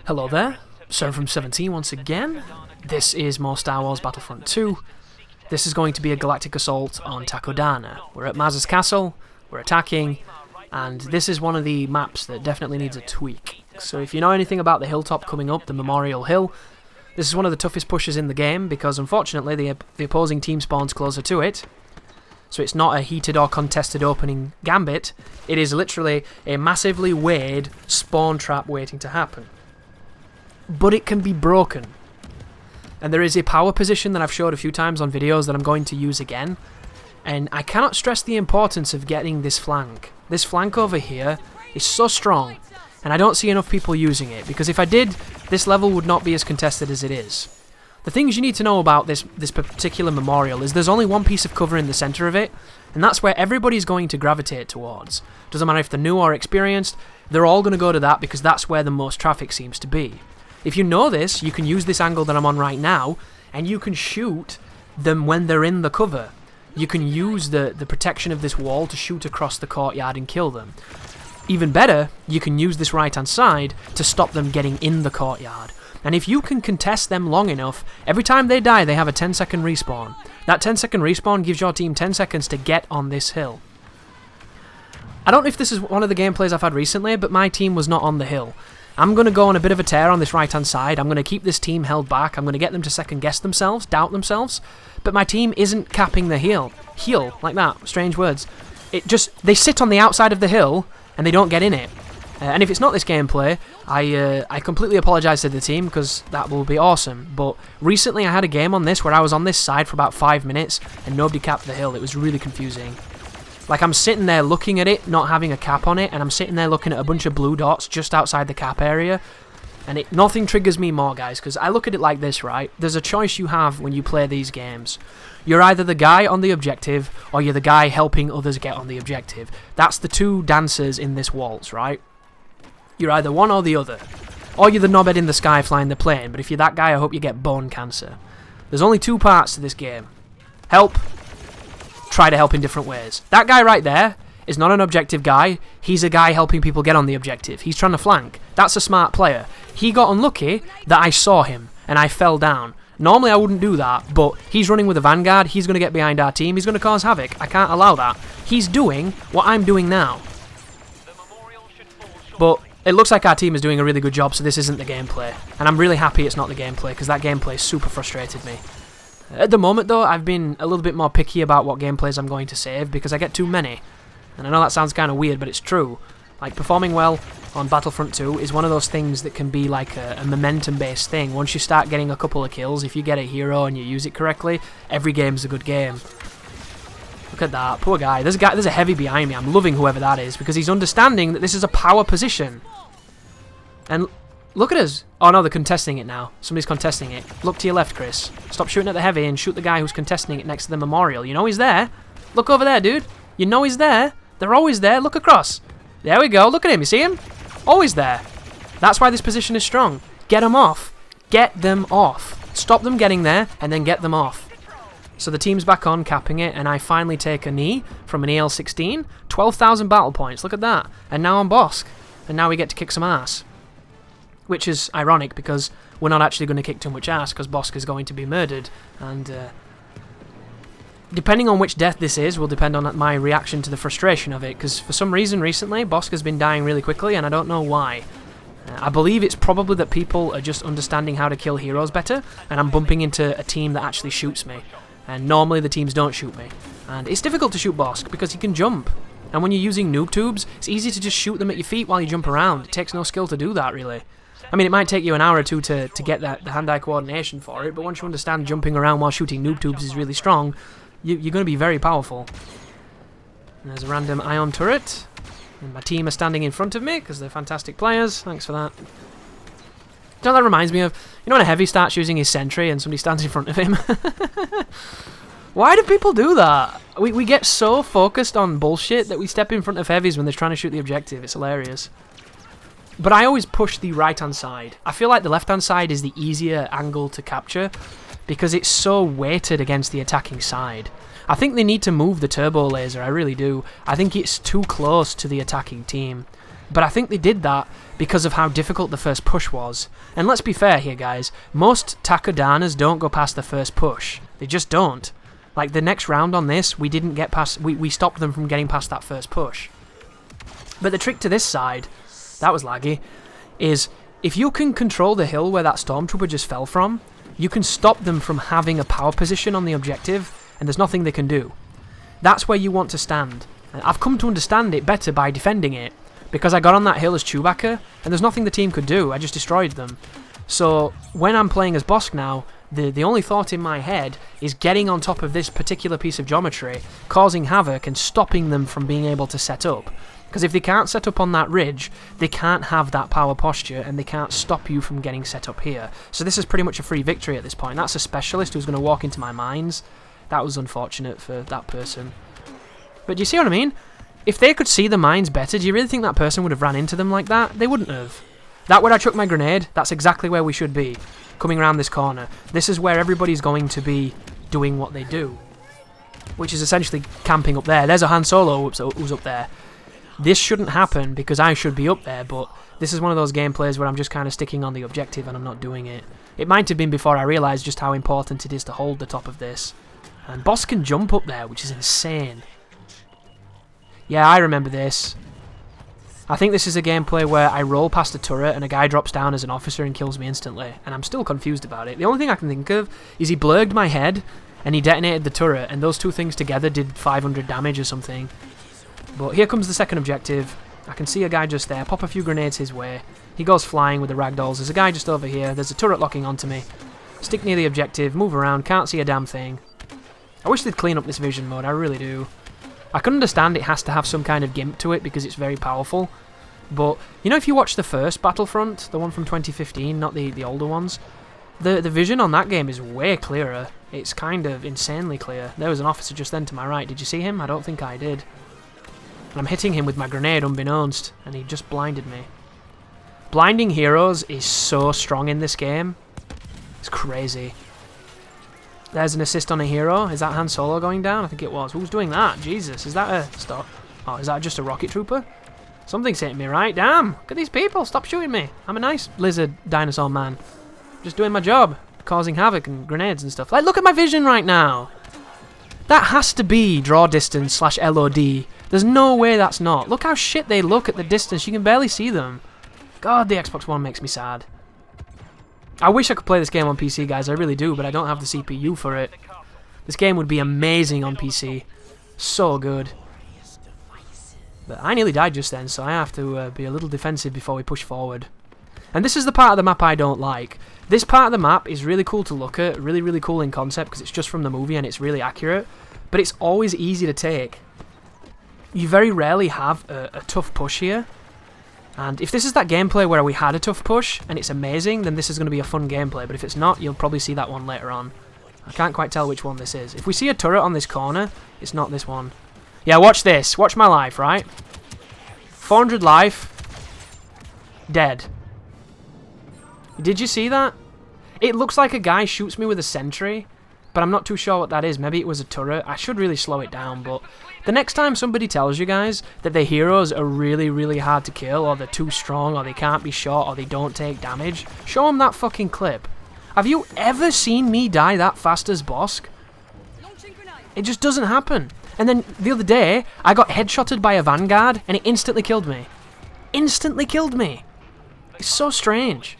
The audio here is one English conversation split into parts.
Hello there, Sir from 17 once again. This is more Star Wars Battlefront 2. This is going to be a galactic assault on Takodana. We're at Maz's castle, we're attacking, and this is one of the maps that definitely needs a tweak. So if you know anything about the hilltop coming up, the Memorial Hill, this is one of the toughest pushes in the game because unfortunately the opposing team spawns closer to it. So it's not a heated or contested opening gambit, it is literally a massively weird spawn trap waiting to happen. But it can be broken. And there is a power position that I've showed a few times on videos that I'm going to use again. And I cannot stress the importance of getting this flank. This flank over here is so strong, and I don't see enough people using it, because if I did, this level would not be as contested as it is. The things you need to know about this particular memorial is there's only one piece of cover in the centre of it, and that's where everybody's going to gravitate towards. Doesn't matter if they're new or experienced, they're all going to go to that because that's where the most traffic seems to be. If you know this, you can use this angle that I'm on right now, and you can shoot them when they're in the cover. You can use the protection of this wall to shoot across the courtyard and kill them. Even better, you can use this right-hand side to stop them getting in the courtyard. And if you can contest them long enough, every time they die they have a 10-second respawn. That 10-second respawn gives your team 10 seconds to get on this hill. I don't know if this is one of the gameplays I've had recently, but my team was not on the hill. I'm going to go on a bit of a tear on this right-hand side. I'm going to keep this team held back. I'm going to get them to second-guess themselves, doubt themselves. But my team isn't capping the hill. Heel, like that. Strange words. They sit on the outside of the hill, and they don't get in it. And if it's not this gameplay, I completely apologise to the team, because that will be awesome. But recently I had a game on this where I was on this side for about 5 minutes, and nobody capped the hill. It was really confusing. Like, I'm sitting there looking at it, not having a cap on it, and I'm sitting there looking at a bunch of blue dots just outside the cap area, and nothing triggers me more, guys, because I look at it like this, right? There's a choice you have when you play these games. You're either the guy on the objective, or you're the guy helping others get on the objective. That's the two dancers in this waltz, right? You're either one or the other. Or you're the knobhead in the sky flying the plane, but if you're that guy, I hope you get bone cancer. There's only two parts to this game. Help. Try to help in different ways. That guy right there is not an objective guy. He's a guy helping people get on the objective. He's trying to flank. That's a smart player. He got unlucky that I saw him and I fell down. Normally I wouldn't do that, but he's running with a vanguard. He's going to get behind our team. He's going to cause havoc. I can't allow that. He's doing what I'm doing now. But it looks like our team is doing a really good job, so this isn't the gameplay. And I'm really happy it's not the gameplay, because that gameplay super frustrated me. At the moment, though, I've been a little bit more picky about what gameplays I'm going to save, because I get too many. And I know that sounds kind of weird, but it's true. Like, performing well on Battlefront 2 is one of those things that can be like a momentum-based thing. Once you start getting a couple of kills, if you get a hero and you use it correctly, every game's a good game. Look at that, poor guy. There's a heavy behind me. I'm loving whoever that is, because he's understanding that this is a power position. And look at us. Oh no, they're contesting it now. Somebody's contesting it. Look to your left, Chris. Stop shooting at the heavy and shoot the guy who's contesting it next to the memorial. You know he's there. Look over there, dude. You know he's there. They're always there. Look across. There we go. Look at him. You see him? Always there. That's why this position is strong. Get them off. Get them off. Stop them getting there and then get them off. So the team's back on, capping it, and I finally take a knee from an EL-16. 12,000 battle points. Look at that. And now I'm Bosk. And now we get to kick some ass. Which is ironic, because we're not actually going to kick too much ass, because Bosk is going to be murdered, and depending on which death this is will depend on my reaction to the frustration of it, because for some reason recently Bosk has been dying really quickly, and I don't know why. I believe it's probably that people are just understanding how to kill heroes better, and I'm bumping into a team that actually shoots me, and normally the teams don't shoot me, and it's difficult to shoot Bosk, because he can jump. And when you're using noob tubes, it's easy to just shoot them at your feet while you jump around. It takes no skill to do that, really. I mean, it might take you an hour or two to get the hand-eye coordination for it, but once you understand jumping around while shooting noob tubes is really strong, you're going to be very powerful. And there's a random ion turret, and my team are standing in front of me, because they're fantastic players. Thanks for that. You know, that reminds me of, you know when a heavy starts using his sentry and somebody stands in front of him? Why do people do that? We get so focused on bullshit that we step in front of heavies when they're trying to shoot the objective. It's hilarious. But I always push the right-hand side. I feel like the left-hand side is the easier angle to capture because it's so weighted against the attacking side. I think they need to move the turbo laser, I really do. I think it's too close to the attacking team. But I think they did that because of how difficult the first push was. And let's be fair here, guys. Most Takodanas don't go past the first push. They just don't. Like, the next round on this, we didn't get past... We stopped them from getting past that first push. But the trick to this side, that was laggy, is if you can control the hill where that Stormtrooper just fell from, you can stop them from having a power position on the objective, and there's nothing they can do. That's where you want to stand. And I've come to understand it better by defending it, because I got on that hill as Chewbacca, and there's nothing the team could do. I just destroyed them. So when I'm playing as Bosk now, the only thought in my head is getting on top of this particular piece of geometry, causing havoc and stopping them from being able to set up. Because if they can't set up on that ridge, they can't have that power posture, and they can't stop you from getting set up here. So this is pretty much a free victory at this point. That's a specialist who's going to walk into my mines. That was unfortunate for that person. But do you see what I mean? If they could see the mines better, do you really think that person would have ran into them like that? They wouldn't have. That where I chucked my grenade, that's exactly where we should be. Coming around this corner. This is where everybody's going to be doing what they do. Which is essentially camping up there. There's a Han Solo who's up there. This shouldn't happen because I should be up there, but this is one of those gameplays where I'm just kind of sticking on the objective and I'm not doing it. It might have been before I realised just how important it is to hold the top of this. And Boss can jump up there, which is insane. Yeah, I remember this. I think this is a gameplay where I roll past a turret and a guy drops down as an officer and kills me instantly, and I'm still confused about it. The only thing I can think of is he blurred my head and he detonated the turret, and those two things together did 500 damage or something. But here comes the second objective. I can see a guy just there, pop a few grenades his way. He goes flying with the ragdolls. There's a guy just over here. There's a turret locking onto me. Stick near the objective, move around, can't see a damn thing. I wish they'd clean up this vision mode, I really do. I can understand it has to have some kind of gimp to it because it's very powerful. But, you know, if you watch the first Battlefront, the one from 2015, not the older ones, the vision on that game is way clearer. It's kind of insanely clear. There was an officer just then to my right. Did you see him? I don't think I did. And I'm hitting him with my grenade unbeknownst, and he just blinded me. Blinding heroes is so strong in this game. It's crazy. There's an assist on a hero. Is that Han Solo going down? I think it was. Who's doing that? Jesus, is that a... Stop. Oh, is that just a rocket trooper? Something's hitting me, right? Damn! Look at these people! Stop shooting me! I'm a nice lizard dinosaur man. Just doing my job. Causing havoc and grenades and stuff. Like, look at my vision right now! That has to be draw distance / LOD. There's no way that's not. Look how shit they look at the distance. You can barely see them. God, the Xbox One makes me sad. I wish I could play this game on PC, guys. I really do, but I don't have the CPU for it. This game would be amazing on PC. So good. But I nearly died just then, so I have to be a little defensive before we push forward. And this is the part of the map I don't like. This part of the map is really cool to look at, really, really cool in concept, because it's just from the movie and it's really accurate. But it's always easy to take. You very rarely have a tough push here. And if this is that gameplay where we had a tough push, and it's amazing, then this is going to be a fun gameplay. But if it's not, you'll probably see that one later on. I can't quite tell which one this is. If we see a turret on this corner, it's not this one. Yeah, watch this. Watch my life, right? 400 life. Dead. Did you see that? It looks like a guy shoots me with a sentry, but I'm not too sure what that is. Maybe it was a turret. I should really slow it down, but the next time somebody tells you guys that their heroes are really, really hard to kill, or they're too strong, or they can't be shot, or they don't take damage, show them that fucking clip. Have you ever seen me die that fast as Bosk? It just doesn't happen. And then the other day, I got headshotted by a Vanguard, and it instantly killed me. Instantly killed me. It's so strange.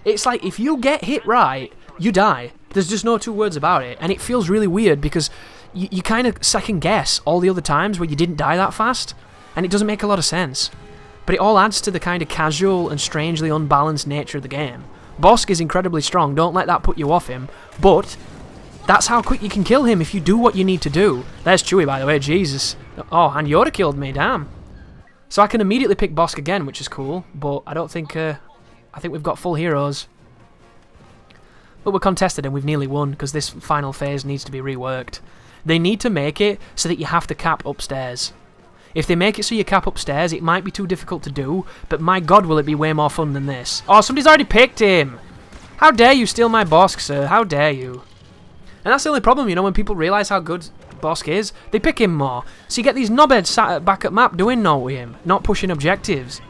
It's like, if you get hit right, you die. There's just no two words about it. And it feels really weird because you kind of second guess all the other times where you didn't die that fast. And it doesn't make a lot of sense. But it all adds to the kind of casual and strangely unbalanced nature of the game. Bosk is incredibly strong. Don't let that put you off him. But that's how quick you can kill him if you do what you need to do. There's Chewie, by the way. Jesus. Oh, and Yoda killed me. Damn. So I can immediately pick Bosk again, which is cool. But I don't think... I think we've got full heroes. But we're contested and we've nearly won because this final phase needs to be reworked. They need to make it so that you have to cap upstairs. If they make it so you cap upstairs, it might be too difficult to do, but my god will it be way more fun than this. Oh, somebody's already picked him! How dare you steal my Bosk, sir? How dare you? And that's the only problem, you know, when people realise how good Bosk is, they pick him more. So you get these knobheads sat back at map doing naught with him, not pushing objectives.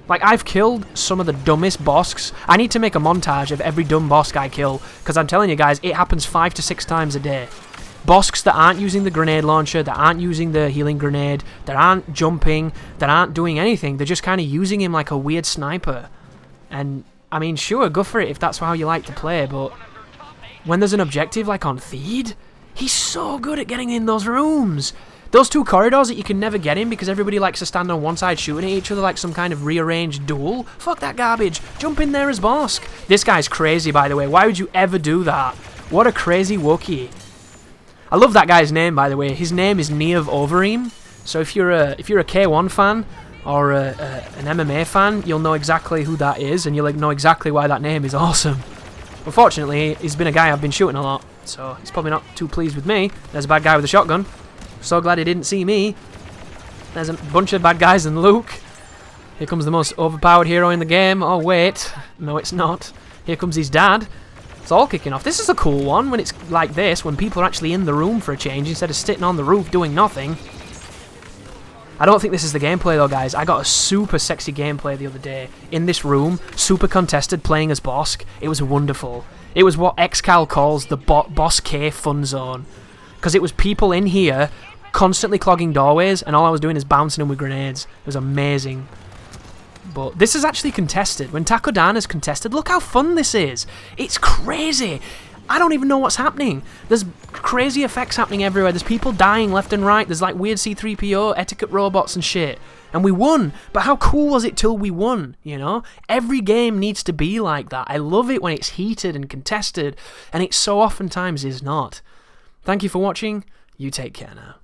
Like, I've killed some of the dumbest bosks. I need to make a montage of every dumb bosk I kill, because I'm telling you guys, it happens 5 to 6 times a day. Bosks that aren't using the grenade launcher, that aren't using the healing grenade, that aren't jumping, that aren't doing anything. They're just kind of using him like a weird sniper. And, I mean, sure, go for it if that's how you like to play, but when there's an objective like on Theed, he's so good at getting in those rooms. Those 2 corridors that you can never get in because everybody likes to stand on one side shooting at each other like some kind of rearranged duel. Fuck that garbage. Jump in there as Bosk. This guy's crazy, by the way. Why would you ever do that? What a crazy Wookiee. I love that guy's name, by the way. His name is Neav Overeem. So if you're a K1 fan or an MMA fan, you'll know exactly who that is, and you'll know exactly why that name is awesome. Unfortunately, he's been a guy I've been shooting a lot, so he's probably not too pleased with me. There's a bad guy with a shotgun. So glad he didn't see me. There's a bunch of bad guys and Luke. Here comes the most overpowered hero in the game. Oh, wait. No, it's not. Here comes his dad. It's all kicking off. This is a cool one when it's like this, when people are actually in the room for a change instead of sitting on the roof doing nothing. I don't think this is the gameplay though, guys. I got a super sexy gameplay the other day in this room, super contested, playing as Bosk. It was wonderful. It was what XCal calls the Boss K fun zone. Because it was people in here constantly clogging doorways, and all I was doing is bouncing them with grenades. It was amazing. But this is actually contested. When Takodana's contested, look how fun this is. It's crazy. I don't even know what's happening. There's crazy effects happening everywhere. There's people dying left and right. There's like weird C-3PO, etiquette robots and shit. And we won. But how cool was it till we won, you know? Every game needs to be like that. I love it when it's heated and contested, and it so oftentimes is not. Thank you for watching. You take care now.